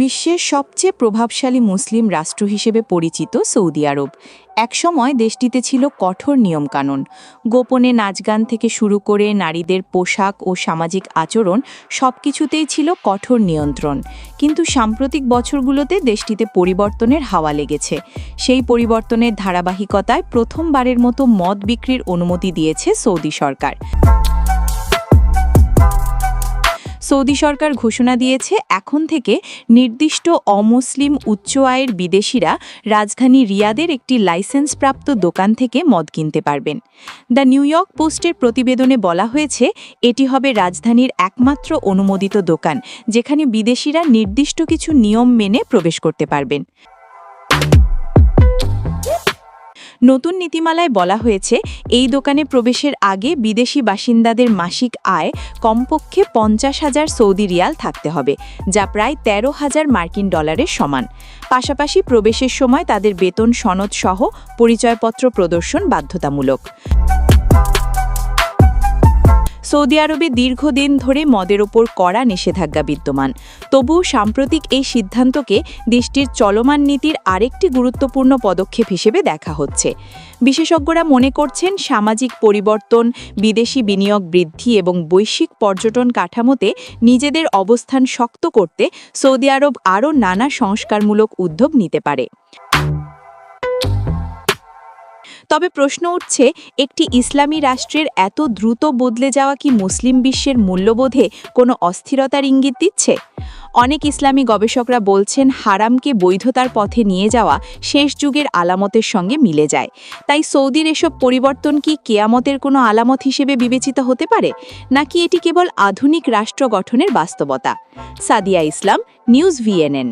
বিশ্বের সবচেয়ে প্রভাবশালী মুসলিম রাষ্ট্র হিসেবে পরিচিত সৌদি আরব একসময় দেশটিতে ছিল কঠোর নিয়মকানুন। গোপনে নাচগান থেকে শুরু করে নারীদের পোশাক ও সামাজিক আচরণ সবকিছুতেই ছিল কঠোর নিয়ন্ত্রণ। কিন্তু সাম্প্রতিক বছরগুলোতে দেশটিতে পরিবর্তনের হাওয়া লেগেছে। সেই পরিবর্তনের ধারাবাহিকতায় প্রথমবারের মতো মদ বিক্রির অনুমতি দিয়েছে সৌদি সরকার। সৌদি সরকার ঘোষণা দিয়েছে এখন থেকে নির্দিষ্ট অমুসলিম উচ্চ আয়ের বিদেশিরা রাজধানী রিয়াদের একটি লাইসেন্সপ্রাপ্ত দোকান থেকে মদ কিনতে পারবেন। দ্য নিউ ইয়র্ক পোস্টের প্রতিবেদনে বলা হয়েছে এটি হবে রাজধানীর একমাত্র অনুমোদিত দোকান যেখানে বিদেশিরা নির্দিষ্ট কিছু নিয়ম মেনে প্রবেশ করতে পারবেন। নতুন নীতিমালায় বলা হয়েছে এই দোকানে প্রবেশের আগে বিদেশি বাসিন্দাদের মাসিক আয় কমপক্ষে 50,000 সৌদি রিয়াল থাকতে হবে, যা প্রায় 13,000 মার্কিন ডলারের সমান। পাশাপাশি প্রবেশের সময় তাদের বেতন সনদ সহ পরিচয়পত্র প্রদর্শন বাধ্যতামূলক। সৌদি আরবে দীর্ঘদিন ধরে মদের ওপর কড়া নিষেধাজ্ঞা বিদ্যমান। তবুও সাম্প্রতিক এই সিদ্ধান্তকে দেশটির চলমান নীতির আরেকটি গুরুত্বপূর্ণ পদক্ষেপ হিসেবে দেখা হচ্ছে। বিশেষজ্ঞরা মনে করছেন সামাজিক পরিবর্তন, বিদেশি বিনিয়োগ বৃদ্ধি এবং বৈশ্বিক পর্যটন কাঠামোতে নিজেদের অবস্থান শক্ত করতে সৌদি আরব আরও নানা সংস্কারমূলক উদ্যোগ নিতে পারে। তবে প্রশ্ন উঠছে, একটি ইসলামী রাষ্ট্রের এত দ্রুত বদলে যাওয়া কি মুসলিম বিশ্বের মূল্যবোধে কোনো অস্থিরতার ইঙ্গিত দিচ্ছে? অনেক ইসলামী গবেষকরা বলছেন হারামকে বৈধতার পথে নিয়ে যাওয়া শেষ যুগের আলামতের সঙ্গে মিলে যায়। তাই সৌদির এসব পরিবর্তন কি কেয়ামতের কোনো আলামত হিসেবে বিবেচিত হতে পারে, নাকি এটি কেবল আধুনিক রাষ্ট্র গঠনের বাস্তবতা? সাদিয়া ইসলাম, নিউজ VNN।